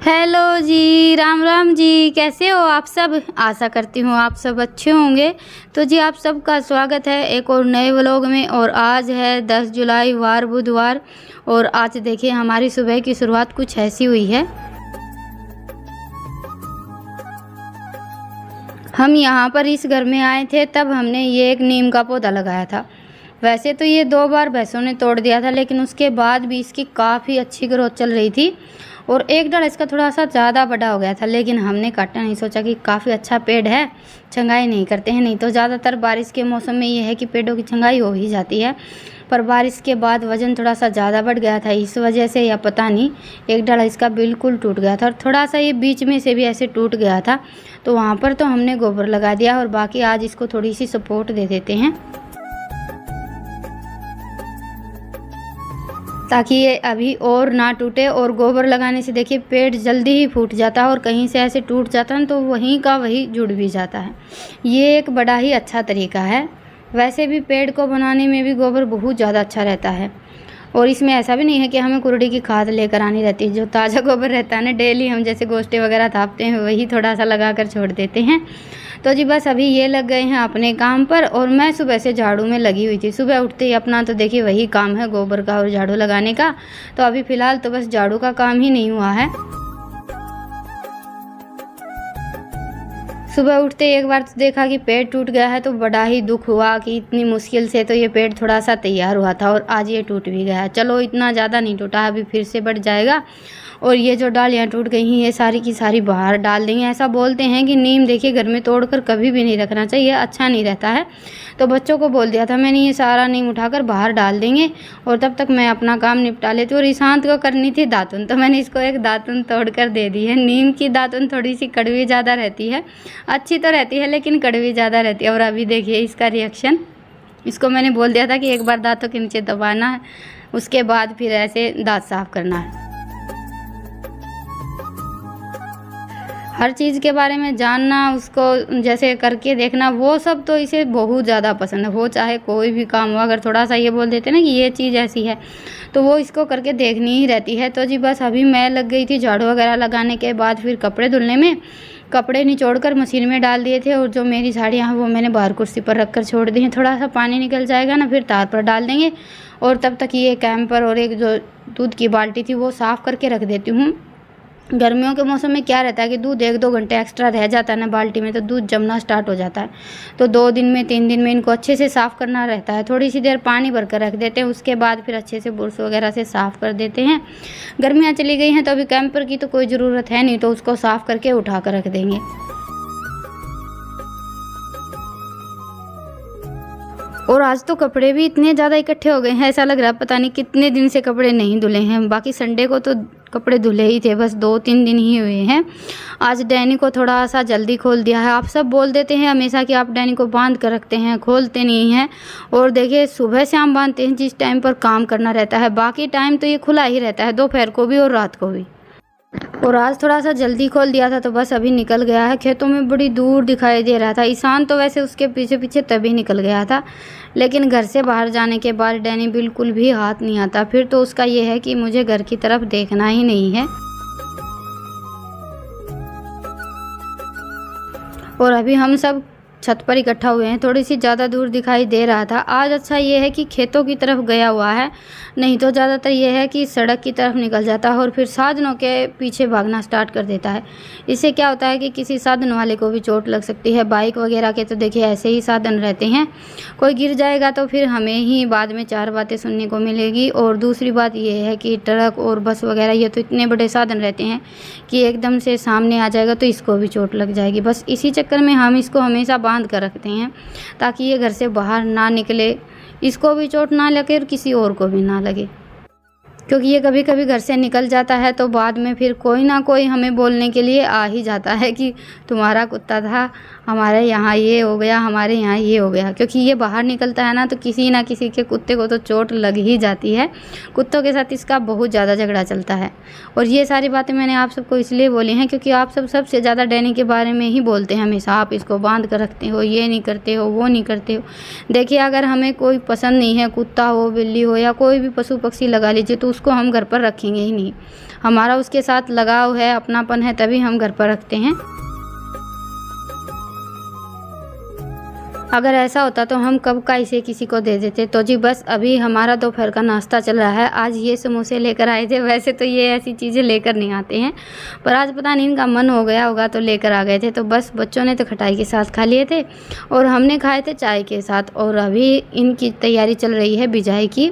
Hello जी, राम राम जी। कैसे हो आप सब? आशा करती हूँ आप सब अच्छे होंगे। तो जी आप सबका स्वागत है एक और नए व्लॉग में। और आज है 10 जुलाई वार बुधवार। और आज देखिए हमारी सुबह की शुरुआत कुछ ऐसी हुई है। हम यहाँ पर इस घर में आए थे तब हमने ये एक नीम का पौधा लगाया था। वैसे तो ये 2 बार भैंसों ने तोड़ दिया था, लेकिन उसके बाद भी इसकी काफ़ी अच्छी ग्रोथ चल रही थी। और एक डाल इसका थोड़ा सा ज़्यादा बड़ा हो गया था, लेकिन हमने काटा नहीं, सोचा कि काफ़ी अच्छा पेड़ है, छंगाई नहीं करते हैं। नहीं तो ज़्यादातर बारिश के मौसम में ये है कि पेड़ों की छंगाई हो ही जाती है। पर बारिश के बाद वज़न थोड़ा सा ज़्यादा बढ़ गया था, इस वजह से या पता नहीं एक डाला इसका बिल्कुल टूट गया था। और थोड़ा सा ये बीच में से भी ऐसे टूट गया था, तो वहाँ पर तो हमने गोबर लगा दिया। और बाकी आज इसको थोड़ी सी सपोर्ट दे देते हैं ताकि ये अभी और ना टूटे। और गोबर लगाने से देखिए पेड़ जल्दी ही फूट जाता है, और कहीं से ऐसे टूट जाता है तो वहीं का वहीं जुड़ भी जाता है। ये एक बड़ा ही अच्छा तरीका है। वैसे भी पेड़ को बनाने में भी गोबर बहुत ज़्यादा अच्छा रहता है। और इसमें ऐसा भी नहीं है कि हमें कुरड़ी की खाद लेकर आनी रहती है। जो ताज़ा गोबर रहता है ना, डेली हम जैसे गोश्ते वगैरह थापते हैं वही थोड़ा सा लगा कर छोड़ देते हैं। तो जी बस अभी ये लग गए हैं अपने काम पर। और मैं सुबह से झाड़ू में लगी हुई थी। सुबह उठते ही अपना तो देखिए वही काम है, गोबर का और झाड़ू लगाने का। तो अभी फ़िलहाल तो बस झाड़ू का काम ही नहीं हुआ है। सुबह उठते एक बार तो देखा कि पेड़ टूट गया है, तो बड़ा ही दुख हुआ कि इतनी मुश्किल से तो ये पेड़ थोड़ा सा तैयार हुआ था और आज ये टूट भी गया है। चलो इतना ज़्यादा नहीं टूटा, अभी फिर से बढ़ जाएगा। और ये जो डालियाँ टूट गई हैं ये सारी की सारी बाहर डाल देंगे। ऐसा बोलते हैं कि नीम देखिए घर में तोड़कर कभी भी नहीं रखना चाहिए, अच्छा नहीं रहता है। तो बच्चों को बोल दिया था मैंने, ये सारा नीम उठाकर बाहर डाल देंगे और तब तक मैं अपना काम निपटा लेती हूँ। और ईशांत को करनी थी दातुन, तो मैंने इसको एक दातुन तोड़ कर दे दी है। नीम की दातुन थोड़ी सी कड़वी ज़्यादा रहती है, अच्छी तो रहती है लेकिन कड़वी ज़्यादा रहती है। और अभी देखिए इसका रिएक्शन। इसको मैंने बोल दिया था कि एक बार दांतों के नीचे दबाना है, उसके बाद फिर ऐसे दांत साफ करना है। हर चीज़ के बारे में जानना, उसको जैसे करके देखना, वो सब तो इसे बहुत ज़्यादा पसंद है। वो चाहे कोई भी काम हो, अगर थोड़ा सा ये बोल देते ना कि ये चीज़ ऐसी है, तो वो इसको करके देखनी ही रहती है। तो जी बस अभी मैं लग गई थी झाड़ू वगैरह लगाने के बाद फिर कपड़े धुलने में। कपड़े निचोड़ कर मशीन में डाल दिए थे, और जो मेरी साड़ियाँ हैं वो मैंने बाहर कुर्सी पर रख कर छोड़ दी हैं। थोड़ा सा पानी निकल जाएगा ना, फिर तार पर डाल देंगे। और तब तक ये कैंपर और एक जो दूध की बाल्टी थी वो साफ़ करके रख देती हूँ। गर्मियों के मौसम में क्या रहता है कि दूध 1-2 घंटे एक्स्ट्रा रह जाता है ना बाल्टी में, तो दूध जमना स्टार्ट हो जाता है। तो 2 दिन में 3 दिन में इनको अच्छे से साफ़ करना रहता है। थोड़ी सी देर पानी भर कर रख देते हैं, उसके बाद फिर अच्छे से बुरश वगैरह से साफ़ कर देते हैं। गर्मियाँ चली गई हैं तो अभी कैंपर की तो कोई ज़रूरत है नहीं, तो उसको साफ़ करके उठा कर रख देंगे। और आज तो कपड़े भी इतने ज़्यादा इकट्ठे हो गए हैं, ऐसा लग रहा है पता नहीं कितने दिन से कपड़े नहीं धुले हैं। बाकी संडे को तो कपड़े धुले ही थे, बस 2-3 दिन ही हुए हैं। आज डैनी को थोड़ा सा जल्दी खोल दिया है। आप सब बोल देते हैं हमेशा कि आप डैनी को बांध कर रखते हैं, खोलते नहीं हैं। और देखिए सुबह शाम बांधते हैं जिस टाइम पर काम करना रहता है, बाकी टाइम तो ये खुला ही रहता है, दोपहर को भी और रात को भी। और आज थोड़ा सा जल्दी खोल दिया था तो बस अभी निकल गया है। खेतों में बड़ी दूर दिखाई दे रहा था। ईशान तो वैसे उसके पीछे पीछे तभी निकल गया था, लेकिन घर से बाहर जाने के बाद डैनी बिल्कुल भी हाथ नहीं आता। फिर तो उसका ये है कि मुझे घर की तरफ देखना ही नहीं है। और अभी हम सब छत पर इकट्ठा हुए हैं, थोड़ी सी ज़्यादा दूर दिखाई दे रहा था। आज अच्छा ये है कि खेतों की तरफ गया हुआ है, नहीं तो ज़्यादातर ये है कि सड़क की तरफ निकल जाता है और फिर साधनों के पीछे भागना स्टार्ट कर देता है। इससे क्या होता है कि किसी साधन वाले को भी चोट लग सकती है। बाइक वगैरह के तो देखिए ऐसे ही साधन रहते हैं, कोई गिर जाएगा तो फिर हमें ही बाद में 4 बातें सुनने को मिलेगी। और दूसरी बात ये है कि ट्रक और बस वगैरह ये तो इतने बड़े साधन रहते हैं कि एकदम से सामने आ जाएगा तो इसको भी चोट लग जाएगी। बस इसी चक्कर में हम इसको हमेशा बांध कर रखते हैं ताकि ये घर से बाहर ना निकले, इसको भी चोट ना लगे और किसी और को भी ना लगे। क्योंकि ये कभी कभी घर से निकल जाता है तो बाद में फिर कोई ना कोई हमें बोलने के लिए आ ही जाता है कि तुम्हारा कुत्ता था, हमारे यहाँ ये हो गया, हमारे यहाँ ये हो गया। क्योंकि ये बाहर निकलता है ना, तो किसी ना किसी के कुत्ते को तो चोट लग ही जाती है। कुत्तों के साथ इसका बहुत ज़्यादा झगड़ा चलता है। और ये सारी बातें मैंने आप सबको इसलिए बोली हैं क्योंकि आप सब सबसे ज़्यादा डैनी के बारे में ही बोलते हैं हमेशा। आप इसको बांध कर रखते हो, ये नहीं करते हो, वो नहीं करते हो। देखिए अगर हमें कोई पसंद नहीं है, कुत्ता हो, बिल्ली हो या कोई भी पशु पक्षी लगा लीजिए, तो उसको हम घर पर रखेंगे ही नहीं। हमारा उसके साथ लगाव है, अपनापन है, तभी हम घर पर रखते हैं। अगर ऐसा होता तो हम कब का इसे किसी को दे देते। तो जी बस अभी हमारा दोपहर का नाश्ता चल रहा है। आज ये समोसे लेकर आए थे, वैसे तो ये ऐसी चीज़ें लेकर नहीं आते हैं, पर आज पता नहीं इनका मन हो गया होगा तो लेकर आ गए थे। तो बस बच्चों ने तो खटाई के साथ खा लिए थे और हमने खाए थे चाय के साथ। और अभी इनकी तैयारी चल रही है बिजाई की।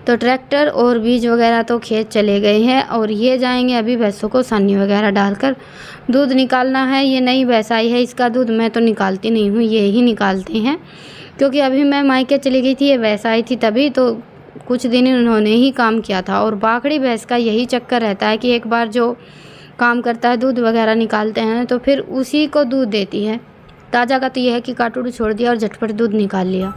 तो ट्रैक्टर और बीज वगैरह तो खेत चले गए हैं और ये जाएंगे अभी भैंसों को सानी वगैरह डालकर दूध निकालना है। ये नई भैंस आई है, इसका दूध मैं तो निकालती नहीं हूँ, ये ही निकालते हैं। क्योंकि अभी मैं मायके चली गई थी, ये भैंस आई थी तभी, तो कुछ दिन उन्होंने ही काम किया था। और बाकड़ी भैंस का यही चक्कर रहता है कि एक बार जो काम करता है, दूध वगैरह निकालते हैं, तो फिर उसी को दूध देती है। ताज़ा का तो यह है कि काटूड़ छोड़ दिया और झटपट दूध निकाल लिया।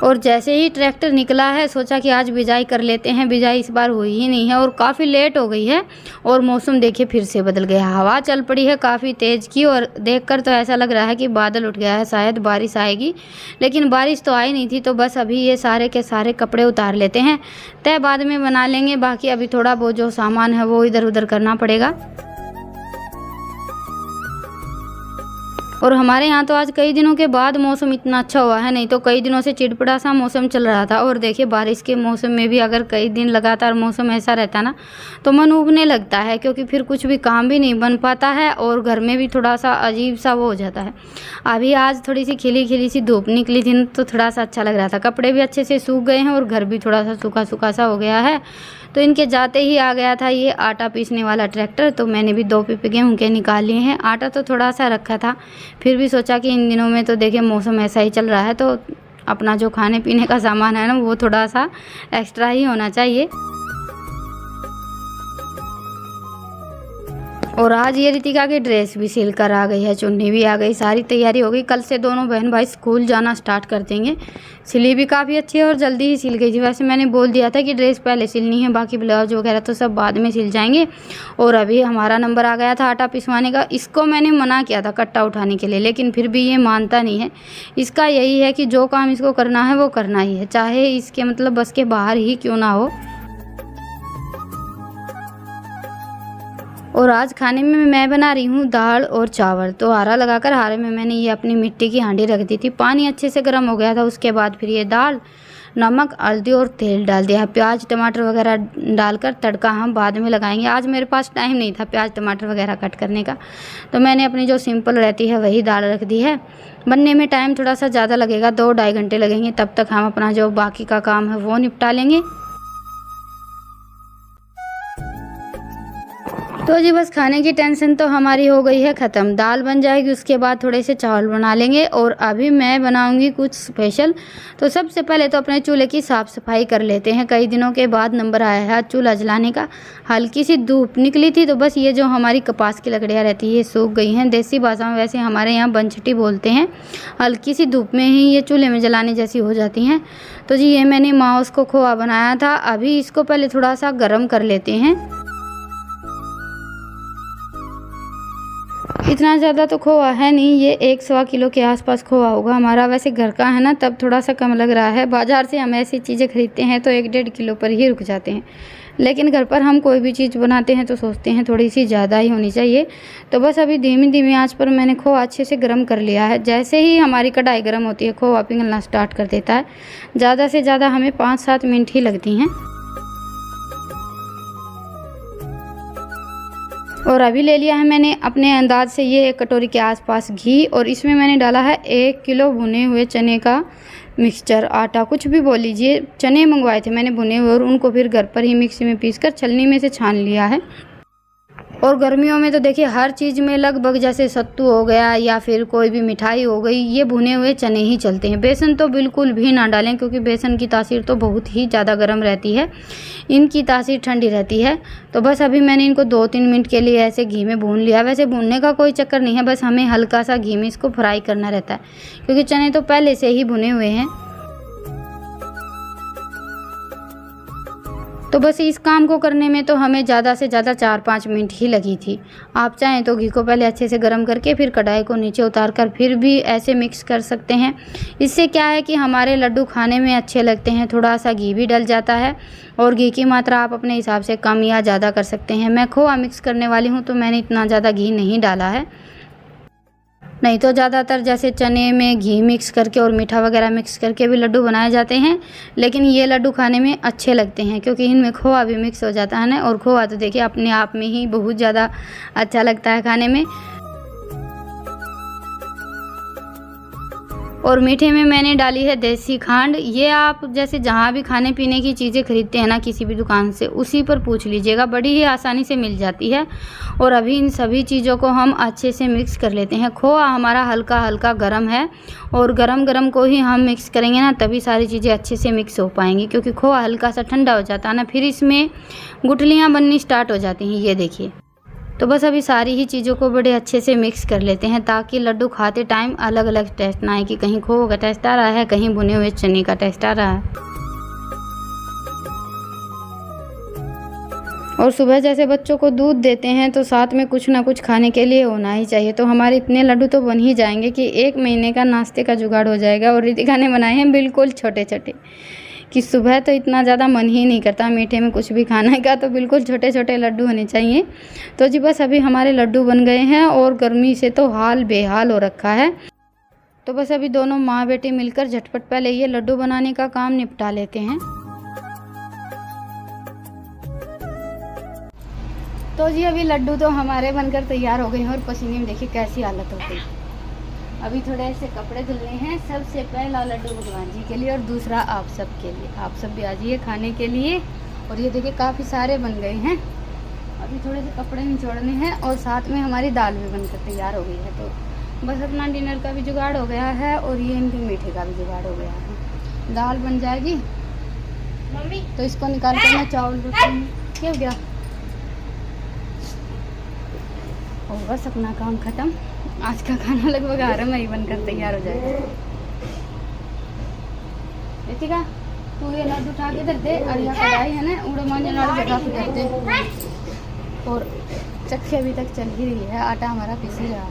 और जैसे ही ट्रैक्टर निकला है सोचा कि आज बिजाई कर लेते हैं। बिजाई इस बार हुई ही नहीं है और काफ़ी लेट हो गई है। और मौसम देखिए फिर से बदल गया, हवा चल पड़ी है काफ़ी तेज़ की और देखकर तो ऐसा लग रहा है कि बादल उठ गया है, शायद बारिश आएगी। लेकिन बारिश तो आई नहीं थी। तो बस अभी ये सारे के सारे कपड़े उतार लेते हैं, तय बाद में बना लेंगे। बाकी अभी थोड़ा बहुत जो सामान है वो इधर उधर करना पड़ेगा। और हमारे यहाँ तो आज कई दिनों के बाद मौसम इतना अच्छा हुआ है, नहीं तो कई दिनों से चिड़चिड़ा सा मौसम चल रहा था। और देखिए बारिश के मौसम में भी अगर कई दिन लगातार मौसम ऐसा रहता ना तो मन उबने लगता है, क्योंकि फिर कुछ भी काम भी नहीं बन पाता है और घर में भी थोड़ा सा अजीब सा वो हो जाता है। अभी आज थोड़ी सी खिली खिली सी धूप निकली थी तो थोड़ा सा अच्छा लग रहा था, कपड़े भी अच्छे से सूख गए हैं और घर भी थोड़ा सा सूखा सूखा सा हो गया है। तो इनके जाते ही आ गया था ये आटा पीसने वाला ट्रैक्टर। तो मैंने भी 2 पिप गेहूं के निकाल लिए हैं। आटा तो थोड़ा सा रखा था, फिर भी सोचा कि इन दिनों में तो देखिए मौसम ऐसा ही चल रहा है, तो अपना जो खाने पीने का सामान है ना वो थोड़ा सा एक्स्ट्रा ही होना चाहिए। और आज ये रितिका की ड्रेस भी सिल कर आ गई है, चुन्नी भी आ गई, सारी तैयारी हो गई। कल से दोनों बहन भाई स्कूल जाना स्टार्ट कर देंगे। सिली भी काफ़ी अच्छी है और जल्दी ही सिल गई थी। वैसे मैंने बोल दिया था कि ड्रेस पहले सिलनी है, बाकी ब्लाउज वगैरह तो सब बाद में सिल जाएंगे। और अभी हमारा नंबर आ गया था आटा पिसवाने का। इसको मैंने मना किया था कट्टा उठाने के लिए, लेकिन फिर भी ये मानता नहीं है। इसका यही है कि जो काम इसको करना है वो करना ही है, चाहे इसके मतलब बस के बाहर ही क्यों ना हो। और आज खाने में मैं बना रही हूँ दाल और चावल। तो हारा लगाकर हारे में मैंने ये अपनी मिट्टी की हांडी रख दी थी, पानी अच्छे से गर्म हो गया था। उसके बाद फिर ये दाल, नमक, हल्दी और तेल डाल दिया। प्याज टमाटर वगैरह डालकर तड़का हम बाद में लगाएंगे। आज मेरे पास टाइम नहीं था प्याज टमाटर वगैरह कट करने का, तो मैंने अपनी जो सिंपल रहती है वही दाल रख दी है। बनने में टाइम थोड़ा सा ज़्यादा लगेगा, 2-2.5 घंटे लगेंगे। तब तक हम अपना जो बाकी का काम है वो निपटा लेंगे। तो जी बस खाने की टेंशन तो हमारी हो गई है ख़त्म। दाल बन जाएगी, उसके बाद थोड़े से चावल बना लेंगे। और अभी मैं बनाऊंगी कुछ स्पेशल। तो सबसे पहले तो अपने चूल्हे की साफ़ सफाई कर लेते हैं। कई दिनों के बाद नंबर आया है चूल्हा जलाने का। हल्की सी धूप निकली थी तो बस ये जो हमारी कपास की लकड़ियाँ रहती है ये सूख गई हैं। देसी भाषा में वैसे हमारे यहाँ बनछटी बोलते हैं। हल्की सी धूप में ही ये चूल्हे में जलाने जैसी हो जाती हैं। तो जी ये मैंने माउस को खोआ बनाया था। अभी इसको पहले थोड़ा सा गर्म कर लेते हैं। इतना ज़्यादा तो खोआ है नहीं, ये 1-1.25 किलो के आसपास खोआ होगा हमारा। वैसे घर का है ना तब थोड़ा सा कम लग रहा है। बाज़ार से हम ऐसी चीज़ें खरीदते हैं तो 1-1.5 किलो पर ही रुक जाते हैं, लेकिन घर पर हम कोई भी चीज़ बनाते हैं तो सोचते हैं थोड़ी सी ज़्यादा ही होनी चाहिए। तो बस अभी धीमी धीमी आंच पर मैंने खोआ अच्छे से गर्म कर लिया है। जैसे ही हमारी कढ़ाई गर्म होती है खोआ पिघलना स्टार्ट कर देता है। ज़्यादा से ज़्यादा हमें 5-7 मिनट ही लगती हैं। और अभी ले लिया है मैंने अपने अंदाज से ये 1 कटोरी के आसपास घी। और इसमें मैंने डाला है 1 किलो भुने हुए चने का मिक्सचर, आटा कुछ भी बोल लीजिए। चने मंगवाए थे मैंने भुने हुए और उनको फिर घर पर ही मिक्सी में पीसकर छलनी में से छान लिया है। और गर्मियों में तो देखिए हर चीज़ में लगभग जैसे सत्तू हो गया या फिर कोई भी मिठाई हो गई, ये भुने हुए चने ही चलते हैं। बेसन तो बिल्कुल भी ना डालें, क्योंकि बेसन की तासीर तो बहुत ही ज़्यादा गर्म रहती है, इनकी तासीर ठंडी रहती है। तो बस अभी मैंने इनको 2-3 मिनट के लिए ऐसे घी में भून लिया। वैसे भूनने का कोई चक्कर नहीं है, बस हमें हल्का सा घी में इसको फ्राई करना रहता है, क्योंकि चने तो पहले से ही भुने हुए हैं। तो बस इस काम को करने में तो हमें ज़्यादा से ज़्यादा 4-5 मिनट ही लगी थी। आप चाहें तो घी को पहले अच्छे से गर्म करके फिर कढ़ाई को नीचे उतार कर फिर भी ऐसे मिक्स कर सकते हैं। इससे क्या है कि हमारे लड्डू खाने में अच्छे लगते हैं। थोड़ा सा घी भी डल जाता है और घी की मात्रा आप अपने हिसाब से कम या ज़्यादा कर सकते हैं। मैं खोआ मिक्स करने वाली हूँ तो मैंने इतना ज़्यादा घी नहीं डाला है। नहीं तो ज़्यादातर जैसे चने में घी मिक्स करके और मीठा वगैरह मिक्स करके भी लड्डू बनाए जाते हैं, लेकिन ये लड्डू खाने में अच्छे लगते हैं क्योंकि इनमें खोआ भी मिक्स हो जाता है ना। और खोआ तो देखिए अपने आप में ही बहुत ज़्यादा अच्छा लगता है खाने में। और मीठे में मैंने डाली है देसी खांड। ये आप जैसे जहाँ भी खाने पीने की चीज़ें खरीदते हैं ना किसी भी दुकान से, उसी पर पूछ लीजिएगा, बड़ी ही आसानी से मिल जाती है। और अभी इन सभी चीज़ों को हम अच्छे से मिक्स कर लेते हैं। खोआ हमारा हल्का हल्का गर्म है और गरम गरम को ही हम मिक्स करेंगे ना, तभी सारी चीज़ें अच्छे से मिक्स हो पाएंगी। क्योंकि खोआ हल्का सा ठंडा हो जाता है ना, फिर इसमें गुठलियाँ बननी स्टार्ट हो जाती हैं। ये देखिए, तो बस अभी सारी ही चीज़ों को बड़े अच्छे से मिक्स कर लेते हैं ताकि लड्डू खाते टाइम अलग अलग टेस्ट ना आए कि कहीं खोए का टेस्ट आ रहा है, कहीं भुने हुए चने का टेस्ट आ रहा है। और सुबह जैसे बच्चों को दूध देते हैं तो साथ में कुछ ना कुछ खाने के लिए होना ही चाहिए। तो हमारे इतने लड्डू तो बन ही जाएंगे कि 1 महीने का नाश्ते का जुगाड़ हो जाएगा। और रितिका ने बनाए हैं बिल्कुल छोटे छोटे, कि सुबह तो इतना ज़्यादा मन ही नहीं करता मीठे में कुछ भी खाने का, तो बिल्कुल छोटे छोटे लड्डू होने चाहिए। तो जी बस अभी हमारे लड्डू बन गए हैं और गर्मी से तो हाल बेहाल हो रखा है। तो बस अभी दोनों माँ बेटी मिलकर झटपट पहले ये लड्डू बनाने का काम निपटा लेते हैं। तो जी अभी लड्डू तो हमारे बनकर तैयार हो गए हैं और पसीने में देखिए कैसी हालत हो गई। अभी थोड़े ऐसे कपड़े धुलने हैं। सबसे पहला लड्डू भगवान जी के लिए और दूसरा आप सब के लिए। आप सब भी आ जाइए खाने के लिए। और ये देखिए काफ़ी सारे बन गए हैं। अभी थोड़े से कपड़े निचोड़ने हैं और साथ में हमारी दाल भी बनकर तैयार हो गई है। तो बस अपना डिनर का भी जुगाड़ हो गया है और ये इनके मीठे का भी जुगाड़ हो गया है। दाल बन जाएगी मम्मी, तो इसको निकाल कर मैं चावल रखूँगी। क्या हो गया? और बस अपना काम ख़त्म। आज का खाना लगभग 11 में ही बनकर तैयार हो जाएगा। रितिका तू ये लड्डू उठा के दे और यह कढ़ाई है ना उड़ो मांझने वाली जगह पे कर दे। और चक्की अभी तक चल ही रही है, आटा हमारा पिस ही रहा है।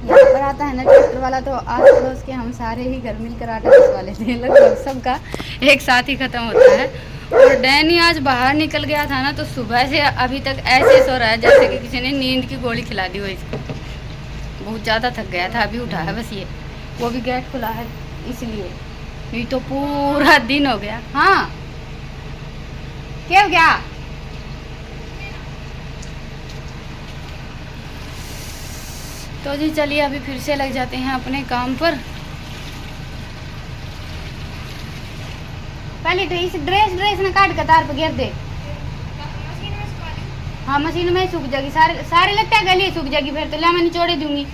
यहाँ पर आता है ना ट्रैक्टर वाला, तो आस पड़ोस के हम सारे ही घर मिलकर आटा पिसवा लेते हैं। लगभग सबका एक साथ ही ख़त्म होता है। और डैनी आज बाहर निकल गया था ना, तो सुबह से अभी तक ऐसे सो रहा है जैसे कि किसी ने नींद की गोली खिला दी हो इसको। बहुत ज़्यादा थक गया था, अभी उठा है बस ये, वो भी गेट खुला है इसलिए। नहीं तो पूरा दिन हो गया। हाँ क्या हो गया? तो जी चलिए अभी फिर से लग जाते हैं अपने काम पर। पहले ड्रेस ना काट के तार पे घेर दे। हाँ मशीन में सूख जाएगी, सारे लगता है गली सूख जाएगी। फिर तो ला मैं निचोड़े दूंगी।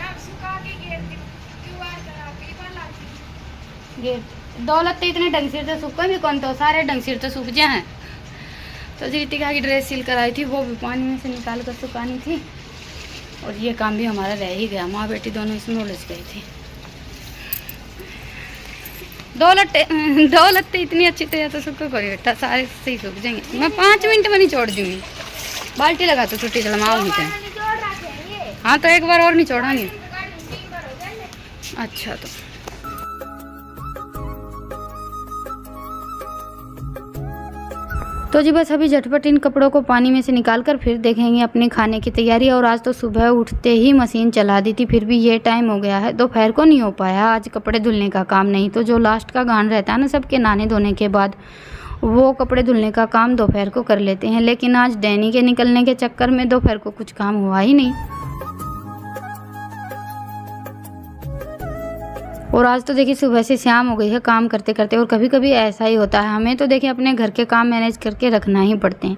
दौलत तो इतने ढंग से तो सूख भी कौन, तो सारे ढंग से तो सूख जाए। तो जी रितिका की ड्रेस सिल कर आई थी, वो भी पानी में से निकाल कर सुखानी थी। और ये काम भी हमारा रह ही गया। माँ बेटी दोनों इसमें उलझ गई थी। दौलत तो इतनी अच्छी तरह तो सूखो करी बेटा, सारे सही सूख जाएंगे। मैं 5 मिनट में नहीं छोड़ दूंगी। बाल्टी लगा तो छुट्टी चलमाओ नहीं चाहिए। हाँ तो एक बार और नहीं छोड़ा नहीं। अच्छा तो जी बस अभी झटपट इन कपड़ों को पानी में से निकाल कर फिर देखेंगे अपने खाने की तैयारी। और आज तो सुबह उठते ही मशीन चला दी थी, फिर भी ये टाइम हो गया है। दोपहर को नहीं हो पाया आज कपड़े धुलने का काम। नहीं तो जो लास्ट का गान रहता है ना सबके नहाने धोने के बाद, वो कपड़े धुलने का काम दोपहर को कर लेते हैं। लेकिन आज डैनी के निकलने के चक्कर में दोपहर को कुछ काम हुआ ही नहीं। और आज तो देखिए सुबह से शाम हो गई है काम करते करते। और कभी कभी ऐसा ही होता है, हमें तो देखिए अपने घर के काम मैनेज करके रखना ही पड़ते हैं,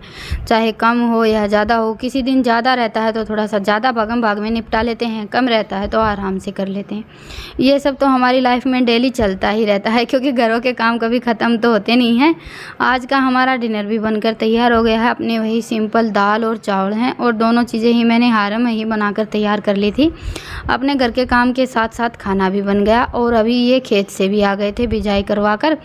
चाहे कम हो या ज़्यादा हो। किसी दिन ज़्यादा रहता है तो थोड़ा सा ज़्यादा भागम भाग में निपटा लेते हैं, कम रहता है तो आराम से कर लेते हैं। ये सब तो हमारी लाइफ में डेली चलता ही रहता है, क्योंकि घरों के काम कभी ख़त्म तो होते नहीं हैं। आज का हमारा डिनर भी बनकर तैयार हो गया है। अपने वही सिंपल दाल और चावल हैं, और दोनों चीज़ें ही मैंने हारे में ही बनाकर तैयार कर ली थी। अपने घर के काम के साथ साथ खाना भी बन गया। और अभी ये खेत से भी आ गए थे बिजाई करवा कर।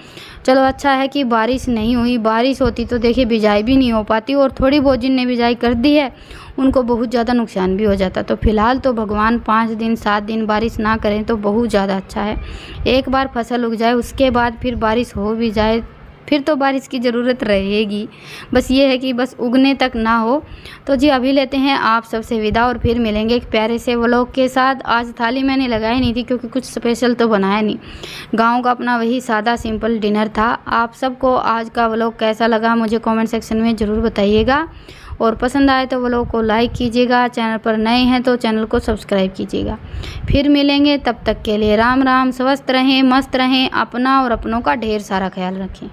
चलो अच्छा है कि बारिश नहीं हुई, बारिश होती तो देखिए बिजाई भी नहीं हो पाती और थोड़ी बहुत जिनने बिजाई कर दी है उनको बहुत ज़्यादा नुकसान भी हो जाता। तो फिलहाल तो भगवान 5 दिन 7 दिन बारिश ना करें तो बहुत ज़्यादा अच्छा है। एक बार फसल उग जाए उसके बाद फिर बारिश हो भी जाए फिर तो बारिश की ज़रूरत रहेगी, बस ये है कि बस उगने तक ना हो। तो जी अभी लेते हैं आप सबसे विदा और फिर मिलेंगे एक प्यारे से व्लॉग के साथ। आज थाली मैंने लगाई नहीं थी क्योंकि कुछ स्पेशल तो बनाया नहीं, गांव का अपना वही सादा सिंपल डिनर था। आप सबको आज का व्लॉग कैसा लगा मुझे कमेंट सेक्शन में ज़रूर बताइएगा और पसंद आए तो व्लॉग को लाइक कीजिएगा, चैनल पर नए हैं तो चैनल को सब्सक्राइब कीजिएगा। फिर मिलेंगे, तब तक के लिए राम राम। स्वस्थ रहें, मस्त रहें, अपना और अपनों का ढेर सारा ख्याल रखें।